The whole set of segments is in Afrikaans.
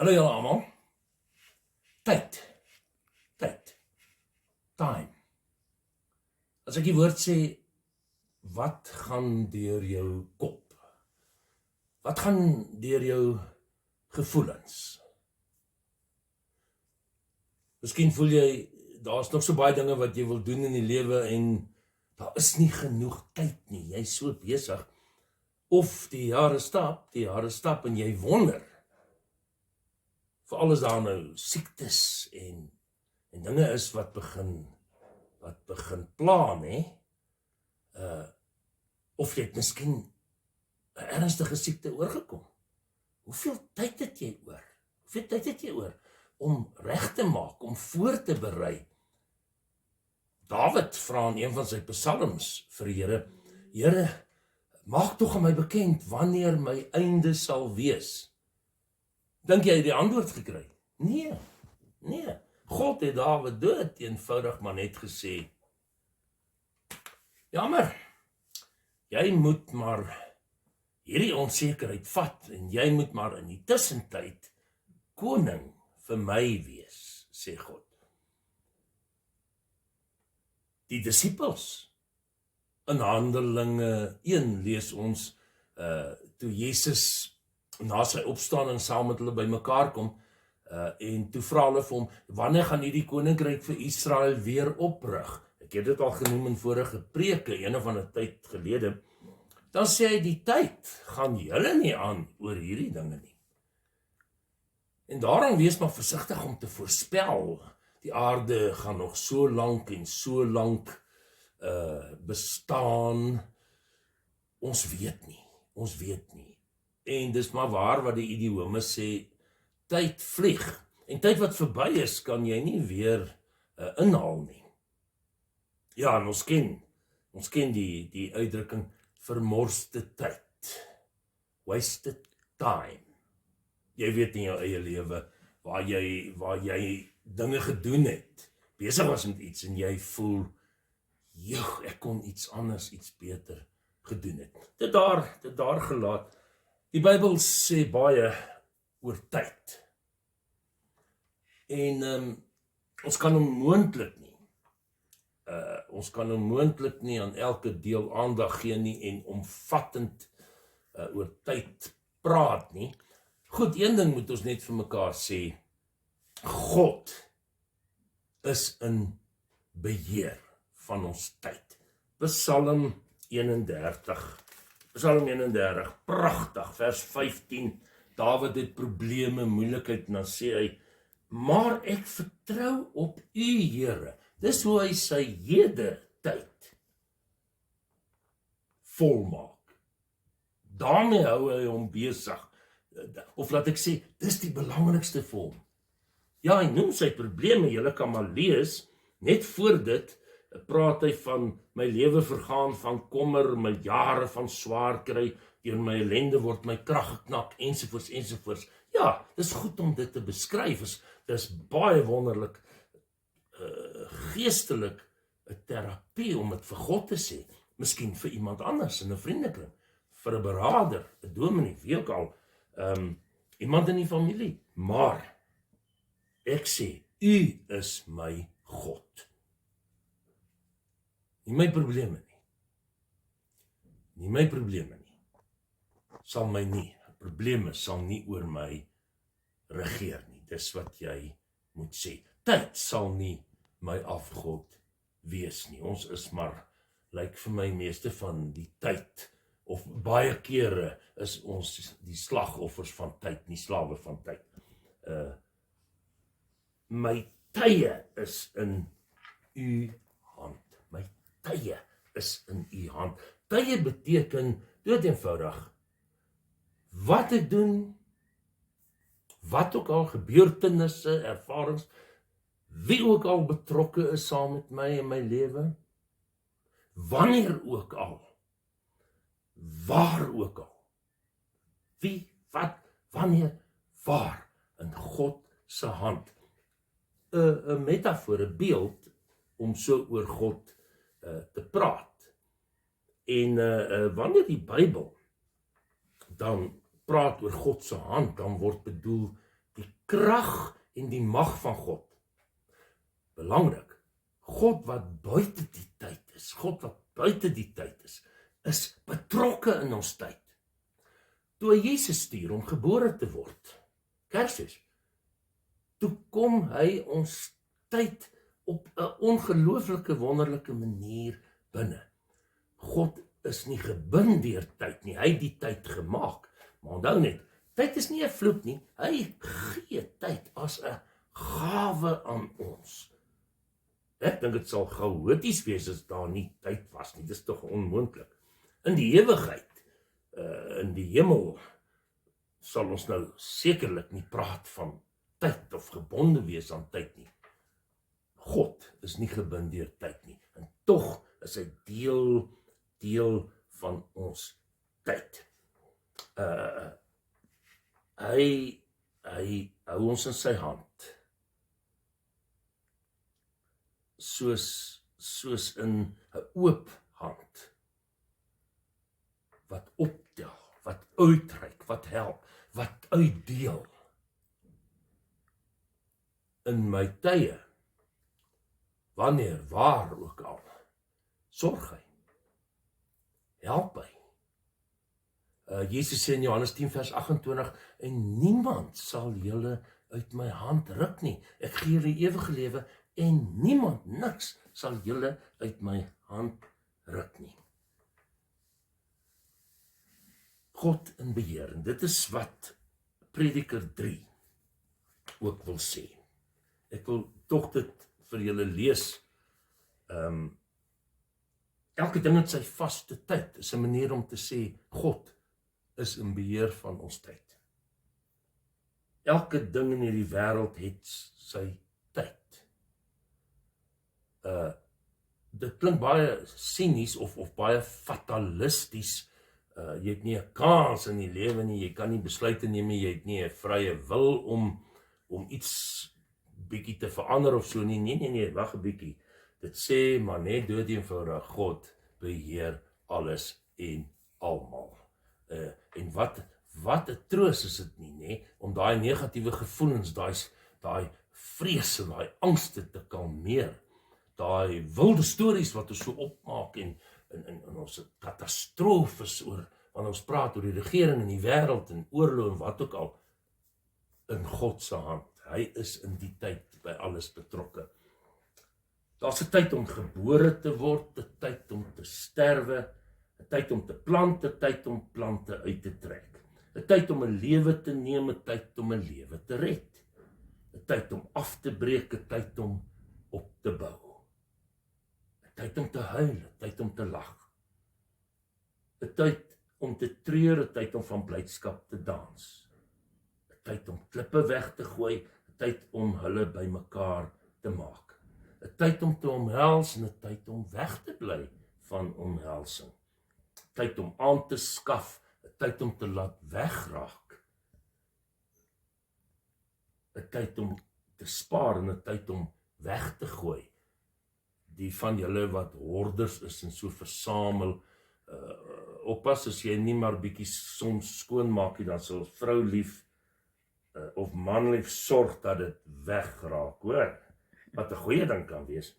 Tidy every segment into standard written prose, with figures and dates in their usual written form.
Hallo julle almal. Tyd. Tyd. Time. As ek die woord sê, wat gaan deur jou kop? Wat gaan deur jou gevoelens? Miskien voel jy, daar's nog so baie dinge wat jy wil doen in die lewe en daar is nie genoeg tyd nie. Jy's so besig. Of die jare stap en jy wonder, veral as daar nou siektes en dinge is wat begin pla, hè? Of jy het miskien 'n ernstige siekte oorgekom. Hoeveel tyd het jy oor? Hoeveel tyd het jy oor om reg te maak, om voor te berei? Dawid vra in een van sy psalms vir die Here, Here, maak tog aan my bekend wanneer my einde sal wees. Dink jy het die antwoord gekry? Nee. God het Dawid dood eenvoudig maar net gesê, jammer, jy moet maar hierdie onsekerheid vat en jy moet maar in die tussentyd koning vir my wees, sê God. Die disippels in Handelinge 1 lees ons toe Jesus na sy opstanding saam met hulle bymekaar kom en toe vra hulle vir hom, wanneer gaan hierdie koninkryk vir Israel weer oprig? Ek het dit al genoem in vorige preke, een of ander tyd gelede. Dan sê hy, die tyd gaan julle nie aan oor hierdie dinge nie. En daarom wees maar versigtig om te voorspel, die aarde gaan nog so lank en so lank bestaan. Ons weet nie. En dis maar waar wat die idiome sê, tyd vlieg. En tyd wat verby is, kan jy nie weer inhaal nie. Ja, en ons ken die uitdrukking vermorste tyd. Wasted time. Jy weet in jou eie lewe waar jy dinge gedoen het, besig was met iets en jy voel, ek kon iets anders, iets beter gedoen het. Dit daar gelaat. Die Bybel sê baie oor tyd. En ons kan onmoontlik nie aan elke deel aandag gee nie en omvattend oor tyd praat nie. Goed, een ding moet ons net vir mekaar sê, God is in beheer van ons tyd. Psalm 31, pragtig, vers 15, Dawid het probleme, moeilikheid, en dan sê hy, maar ek vertrou op U, Here. Dis hoe hy sy tyd volmaak. Daarmee hou hy hom besig. Of laat ek sê, dis die belangrikste vir hom. Ja, hy noem sy probleme, julle kan maar lees, net voor dit praat hy van my lewe vergaan van kommer, my jare van swaar kry, deur my ellende word my krag geknak, ensovoorts. Ja, dis goed om dit te beskryf, dis baie wonderlik, geestelik, 'n terapie om dit vir God te sê, miskien vir iemand anders in 'n vriendekring, vir 'n beraader, 'n dominee, wie ook al, iemand in die familie, maar ek sê, U is my God. Nie my probleme nie. Probleme sal nie oor my regeer nie. Dis wat jy moet sê. Tyd sal nie my afgod wees nie. Ons is maar, lyk vir my meeste van die tyd, of baie kere is ons die slagoffers van tyd, nie slawe van tyd. My tye is in U hand. My tye is in U hand. Tye beteken dood eenvoudig wat ek doen, wat ook al gebeurtenisse, ervarings, wie ook al betrokke is saam met my in my lewe, wanneer ook al, waar ook al, wie, wat, wanneer, waar, in God se hand. 'n metafoor, 'n beeld, om so oor God te praat. En wanneer die Bybel dan praat oor God se hand, dan word bedoel die krag en die mag van God. Belangrik, God wat buite die tyd is, God wat buite die tyd is betrokke in ons tyd. Toe hy Jesus stuur om gebore te word, Kersfees, toe kom hy ons tyd op 'n ongelooflike wonderlike manier binne. God is nie gebind deur tyd nie, hy het die tyd gemaak. Maar onthou net, tyd is nie 'n vloek nie, hy gee tyd as 'n gawe aan ons. Ek dink dit sal chaoties wees as daar nie tyd was nie, dit is tog onmoontlik. In die ewigheid, in die hemel, sal ons nou sekerlik nie praat van tyd of gebonde wees aan tyd nie. God is nie gebind deur tyd nie, en tog is hy deel van ons tyd. Hy hou ons in sy hand, soos in 'n oop hand, wat optel, wat uitreik, wat help, wat uitdeel. In my tye, wanneer, waar ook al, sorg hy, help hy. Jesus sê in Johannes 10 vers 28, en niemand sal julle uit my hand ruk nie. Ek gee julle ewige lewe, en niemand, niks, sal julle uit my hand ruk nie. God in beheer, en dit is wat Prediker 3 ook wil sê. Ek wil tog dit vir julle lees. Elke ding het sy vaste tyd, is 'n manier om te sê, God is in beheer van ons tyd. Elke ding in hierdie wêreld het sy tyd. Dit klink baie sinies of baie fatalisties. Jy het nie 'n kans in die lewe nie, jy kan nie besluite neem nie, jy het nie 'n vrye wil om iets bietjie te verander of so nie. Nee, wag 'n bietjie. Dit sê maar net dood eenvoudig, God beheer alles en almal. En wat 'n troos is dit nie, nê, om daai negatiewe gevoelens, daai vrese, daai angste te kalmeer. Daai wilde stories wat ons so opmaak en ons katastrofes oor, wanneer ons praat oor die regering in die wêreld en oorlog en wat ook al, in God se hand. Hy is in die tyd by alles betrokke. Daar's 'n tyd om gebore te word, 'n tyd om te sterwe, 'n tyd om te plant, 'n tyd om plante uit te trek, 'n tyd om 'n lewe te neem, 'n tyd om 'n lewe te red, 'n tyd om af te breek, 'n tyd om op te bou, 'n tyd om te huil, 'n tyd om te lag, 'n tyd om te treur, 'n tyd om van blydskap te dans, 'n tyd om klippe weg te gooi, 'n tyd om hulle bymekaar te maak, 'n tyd om te omhels en 'n tyd om weg te bly van omhelsing, 'n tyd om aan te skaf, 'n tyd om te laat wegraak, 'n tyd om te spaar en 'n tyd om weg te gooi. Die van julle wat horders is en so versamel, oppas as jy nie maar bietjie soms skoonmaak nie, dan sal vrou lief of man lief sorg dat dit wegraak, hoor. Wat 'n goeie ding kan wees.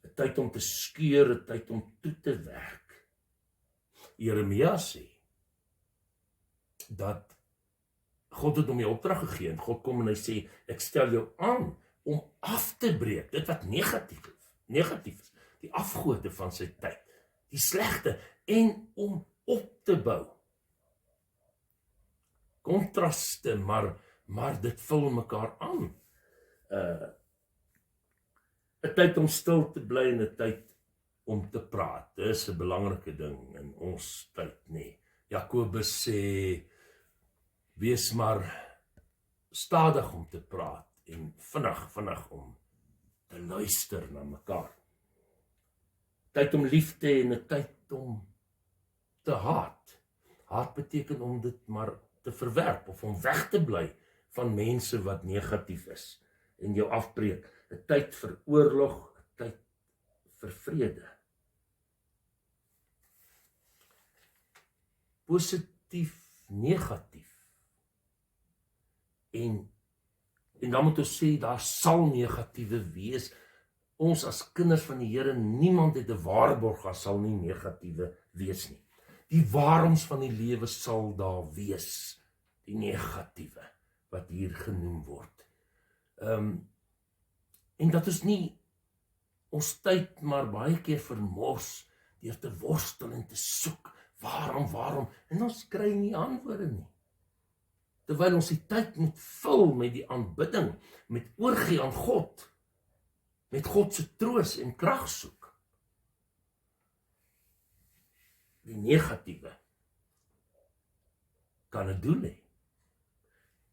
'n Tyd om te skeur, 'n tyd om toe te werk. Jeremia sê dat God het hom die opdrag gegee en God kom en hy sê, ek stel jou aan om af te breek, dit wat negatief is, die afgode van sy tyd, die slegte, en om op te bou. Kontraste, maar dit vul mekaar aan. 'n Tyd om stil te bly en 'n tyd om te praat. Dis 'n belangrike ding in ons tyd, nê. Jakobus sê, wees maar stadig om te praat en vinnig om te luister na mekaar. Tyd om lief te hê en 'n tyd om te haat. Haat beteken om dit maar te verwerp of om weg te bly van mense wat negatief is en jou afbreek. 'n Tyd vir oorlog, 'n tyd vir vrede. Positief, negatief. En dan moet ons sê, daar sal negatiewe wees. Ons as kinders van die Here, niemand het 'n waarborg, daar sal nie negatiewe wees nie. Die waaroms van die lewe sal daar wees, die negatiewe, wat hier genoem word. En dat ons nie ons tyd maar baie keer vermors, deur te worstel en te soek, waarom, en ons kry nie antwoorde nie. Terwyl ons die tyd moet vul met die aanbidding, met oorgee aan God, met God se troos en krag soek. Die negatiewe kan 'n doel hê.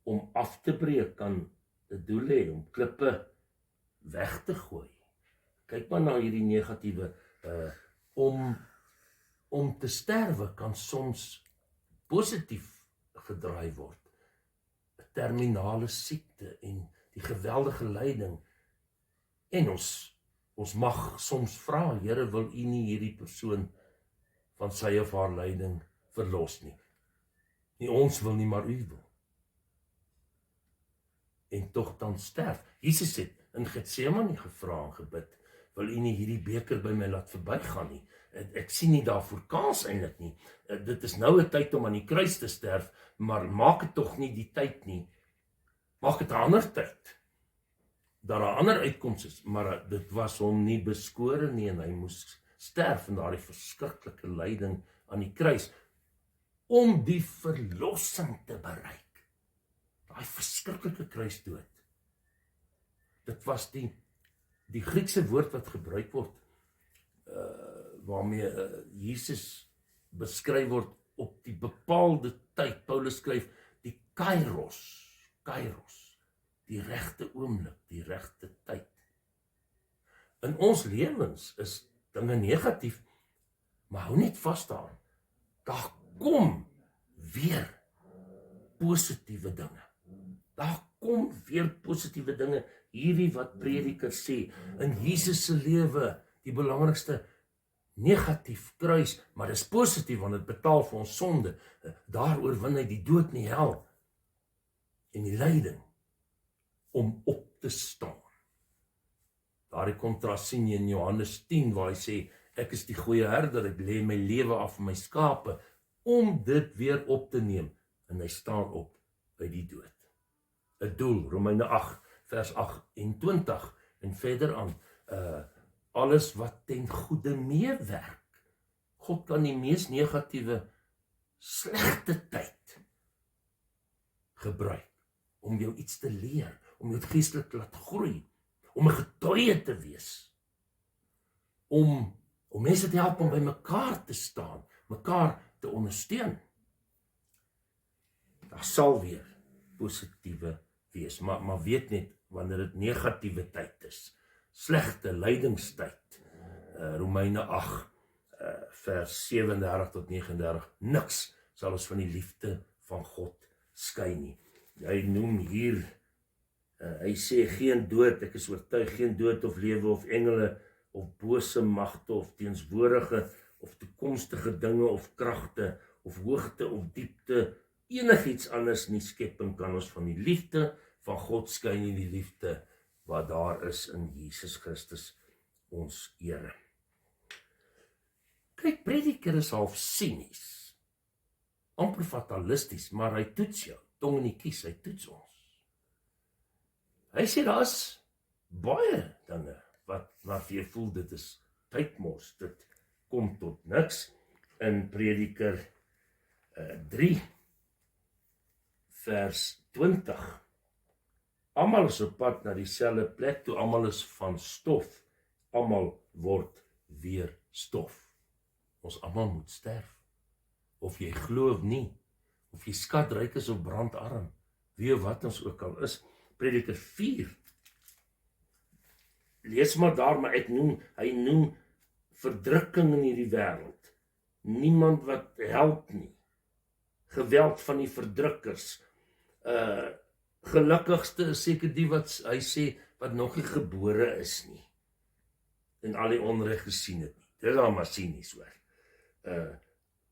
Om af te breek kan 'n doel hê, om klippe weg te gooi. Kyk maar na hierdie negatiewe, om te sterwe kan soms positief gedraai word. 'n Terminale siekte en die geweldige lyding. En ons mag soms vra, Here, wil U nie hierdie persoon van sy of haar lyding verlos nie? Nie ons wil nie, maar U wil. En tog dan sterf. Jesus het in Getsemane gevra en gebid, wil U nie hierdie beker by my laat verbygaan nie? Ek sien nie daarvoor kans eintlik nie. Dit is nou 'n tyd om aan die kruis te sterf, maar maak dit tog nie die tyd nie. Maak dit 'n ander tyd. Dat daar 'n ander uitkoms is, maar dit was hom nie beskore nie en hy moes sterf in daardie verskriklike lyding aan die kruis om die verlossing te bereik. Daai verskriklike kruisdood. Dit was die Griekse woord wat gebruik word waarmee Jesus beskryf word op die bepaalde tyd. Paulus skryf die kairos, die regte oomblik, die regte tyd. In ons lewens is dinge negatief, maar hou net vas daaraan. Daar kom weer positiewe dinge. Daar kom weer positiewe dinge. Hierdie wat Prediker sê, in Jesus se lewe, die belangrikste, negatief kruis, maar dis positief want dit betaal vir ons sonde. Daar oorwin hy die dood en die hel en die lyding om op te staan. Daardie kontras sien jy in Johannes 10 waar hy sê, ek is die goeie herder, ek lê my lewe af vir my skape om dit weer op te neem, en hy staan op by die dood. 'n Doel, Romeine 8 vers 28 en verder aan, alles wat ten goeie meewerk. God kan die mees negatiewe, slegte tyd gebruik om jou iets te leer, om jou geestelik te laat groei, om 'n getuie te wees, om mense te help om by mekaar te staan, mekaar te ondersteun. Daar sal weer positiewe wees, maar weet net, wanneer dit negatiewe tyd is, slegte lydingstyd, Romeine 8, vers 37 tot 39, niks sal ons van die liefde van God skei nie. Hy noem hier, hy sê geen dood, ek is oortuig, geen dood of lewe of engele of bose magte of teenswoordige of toekomstige dinge of kragte of hoogte of diepte, enigiets anders nie skepping kan ons van die liefde van God skei nie, die liefde wat daar is in Jesus Christus ons Here. Kyk, Prediker is half sinies, amper fatalisties, maar hy toets jou, tong in die kies, hy toets ons. Hy sê daar is baie dinge wat jy voel, dit is tydmors, dit kom tot niks. In Prediker 3 vers 20, almal is op pad na dieselfde plek toe, almal is van stof, almal word weer stof. Ons almal moet sterf, of jy glo of nie, of jy skatryk is of brandarm, wie of wat ons ook al is. Prediker 4, lees maar daar, maar hy noem verdrukking in hierdie wêreld, niemand wat help nie, geweld van die verdrukkers, gelukkigste is seker die wat hy sê, wat nog nie gebore is nie, en al die onreg gesien het nie, dit is al maar sinies hoor.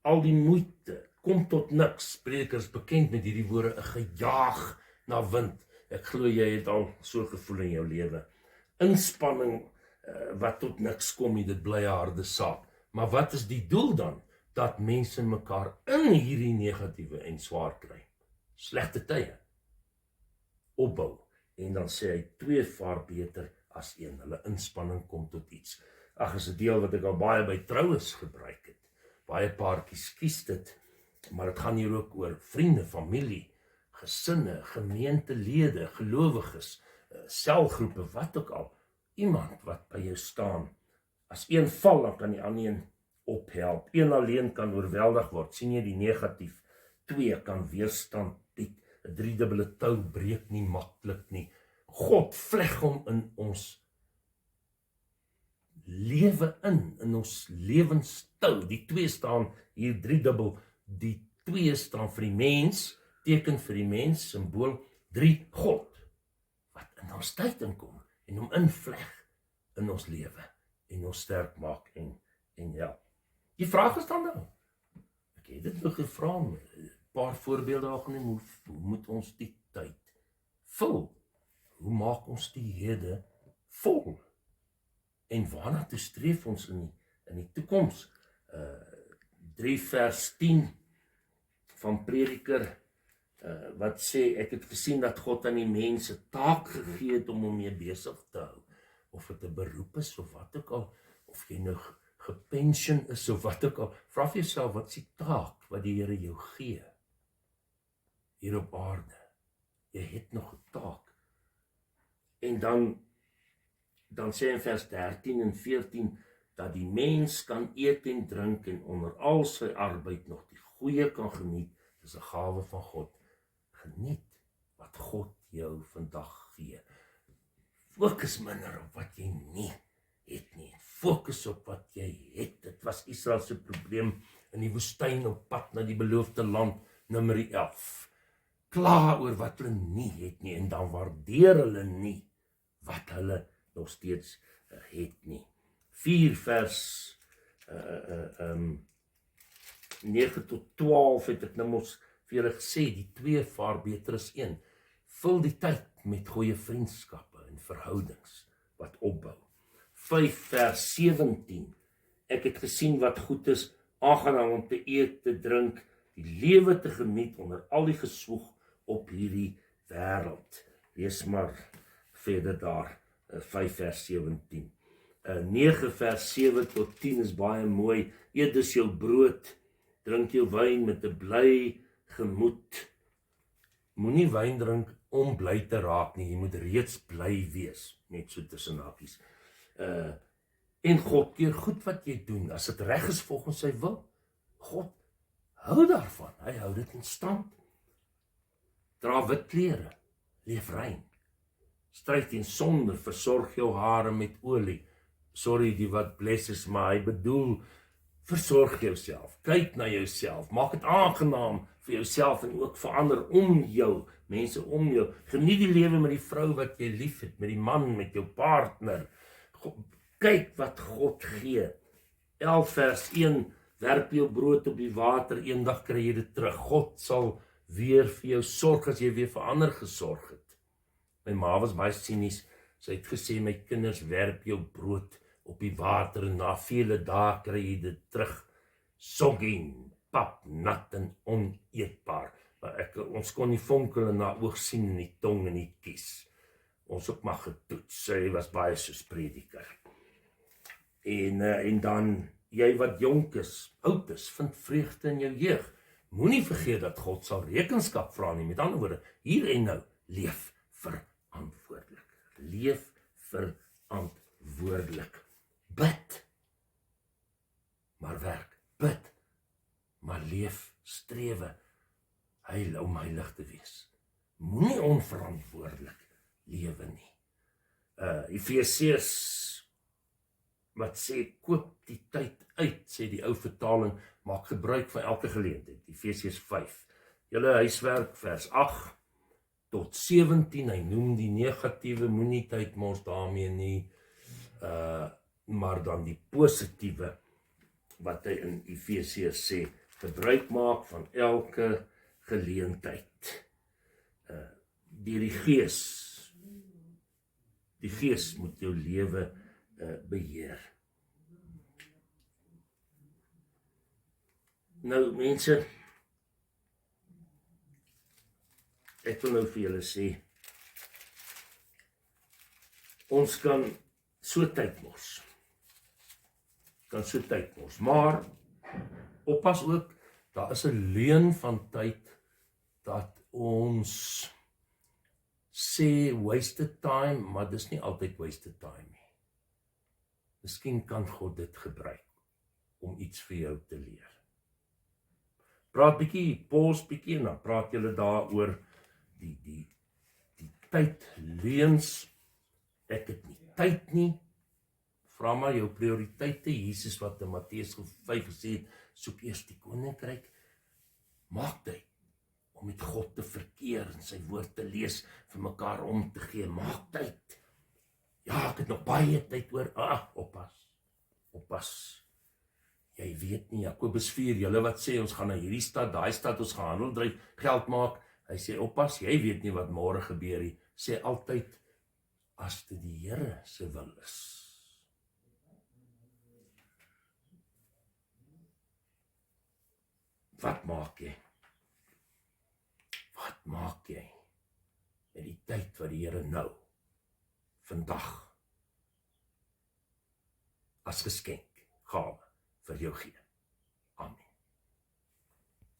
Al die moeite, kom tot niks. Prediker is bekend met hierdie woorde, 'n gejaag na wind. Ek glo jy het al so gevoel in jou lewe. Inspanning wat tot niks kom nie, dit bly 'n harde saak. Maar wat is die doel dan? Dat mense mekaar in hierdie negatiewe en swaar kry. Slegte tye. Opbou. En dan sê hy, 2 vaar beter as 1. Hulle inspanning kom tot iets. Ag, is 'n deel wat ek al baie by troues gebruik het. Baie paartjies kies dit, maar dit gaan hier ook oor vriende, familie, gesinne, gemeentelede, gelowiges, selgroepe, wat ook al. Iemand wat by jou staan. As een val, dan kan die ander een ophelp. Een alleen kan oorweldig word. Sien jy die negatief? 2 kan weerstand bied. 'n 3-dubbele tou breek nie maklik nie. God vleg hom in ons lewe in ons lewenstou. Die 2 staan hier 3-dubbel. Die 2 staan vir die mens, teken vir die mens, symbool. 3, God, wat in ons tyd inkom en hom invleg in ons lewe en ons sterk maak en ja. Die vraag is dan nou, ek het dit nog gevra, 'n paar voorbeelde daar genoem, hoe moet ons die tyd vul? Hoe maak ons die hede vol? En waarna toe streef ons in die toekoms? 3 vers 10 van Prediker, wat sê, ek het gesien dat God aan die mense taak gegee het om hom mee besig te hou, of dit 'n beroep is, of wat ook al, of jy nou gepension is, of wat ook al. Vra vir jouself, wat is die taak wat die Here jou gee, hier op aarde? Jy het nog 'n taak. En dan sê in vers 13 en 14, dat die mens kan eet en drink, en onder al sy arbeid nog die goeie kan geniet. Dis 'n gawe van God. Geniet wat God jou vandag gee. Fokus minder op wat jy nie het nie. Fokus op wat jy het. Dit was Israel se probleem in die woestyn op pad na die beloofde land, Numeri 11. Kla oor wat hulle nie het nie, en dan waardeer hulle nie wat hulle nog steeds het nie. 4 vers 9 tot 12 het ek nou mos vir julle gesê, die 2 vaar beter as 1. Vul die tyd met goeie vriendskappe en verhoudings wat opbou. 5 vers 17. Ek het gesien wat goed is, aangenaam om te eet, te drink, die lewe te geniet onder al die geswoeg op hierdie wêreld. Lees maar verder daar, 5 vers 17. 9 vers 7 tot 10 is baie mooi. Eet dus jou brood, drink jou wyn met 'n bly gemoed. Moenie wyn drink om bly te raak nie, jy moet reeds bly wees, net so tussen hakies. En God keer goed wat jy doen, as dit reg is volgens sy wil. God hou daarvan, hy hou dit in stand. Dra wit klere, leef rein. Stryd teen sonde, versorg jou hare met olie. Sorry die wat bless is, maar hy bedoel, versorg jouself, kyk na jouself, maak dit aangenaam vir jouself en ook vir ander om jou, mense om jou. Geniet die lewe met die vrou wat jy lief het, met die man, met jou partner. Kyk wat God gee. 11 vers 1, werp jou brood op die water, eendag kry jy dit terug. God sal weer vir jou sorg as jy weer vir ander gesorg het. My ma was baie sinies, sy het gesê, my kinders, werp jou brood op die water en na vele dae kry jy dit terug. Soggy, pap, nat en oneetbaar. Maar ons kon die vonkel na oog sien en die tong en die kies. Ons ook maar getoets, sy was baie soos Prediker. En dan, jy wat jonk is, oud is, vind vreugde in jou jeug. Moenie vergeet dat God sal rekenskap vra nie. Met ander woorde, hier en nou, leef verantwoordelik. Leef verantwoordelik. Bid, maar werk. Bid, maar leef, strewe, om heilig te wees. Moenie onverantwoordelik lewe nie. Efesiërs wat sê, koop die tyd uit, sê die ou vertaling, maak gebruik van elke geleentheid. Efesiërs 5. Julle huiswerk, vers 8 tot 17, hy noem die negatiewe, moenie tyd mors daarmee nie, maar dan die positiewe, wat hy in Efesiërs sê, gebruik maak van elke geleentheid. deur die Gees. Die Gees moet jou lewe beheer. Nou mense, ek wil nou vir julle sê, ons kan so tyd mors. Maar oppas ook, daar is 'n leuen van tyd dat ons sê wasted time, maar dis nie altyd wasted time nie. Miskien kan God dit gebruik om iets vir jou te leer. Praat bietjie, pause bietjie en dan praat julle daaroor die tyd leuns. Ek het nie tyd nie. Vra maar jou prioriteite. Jesus wat in Matteus 5 gesê het, soek eers die koninkryk. Maak tyd om met God te verkeer en sy woord te lees, vir mekaar om te gee. Maak tyd. Ja, ek het nog baie tyd oor. Oppas. Jy weet nie, Jakobus 4, julle wat sê, ons gaan na hierdie stad, daai stad, ons gaan handel dryf, geld maak. Hy sê, oppas, jy weet nie wat môre gebeur nie. Sê altyd, as dit die Here se wil is. Wat maak jy? Wat maak jy met die tyd wat die Here nou, vandag, as geskenk, gawe vir jou gee? Amen.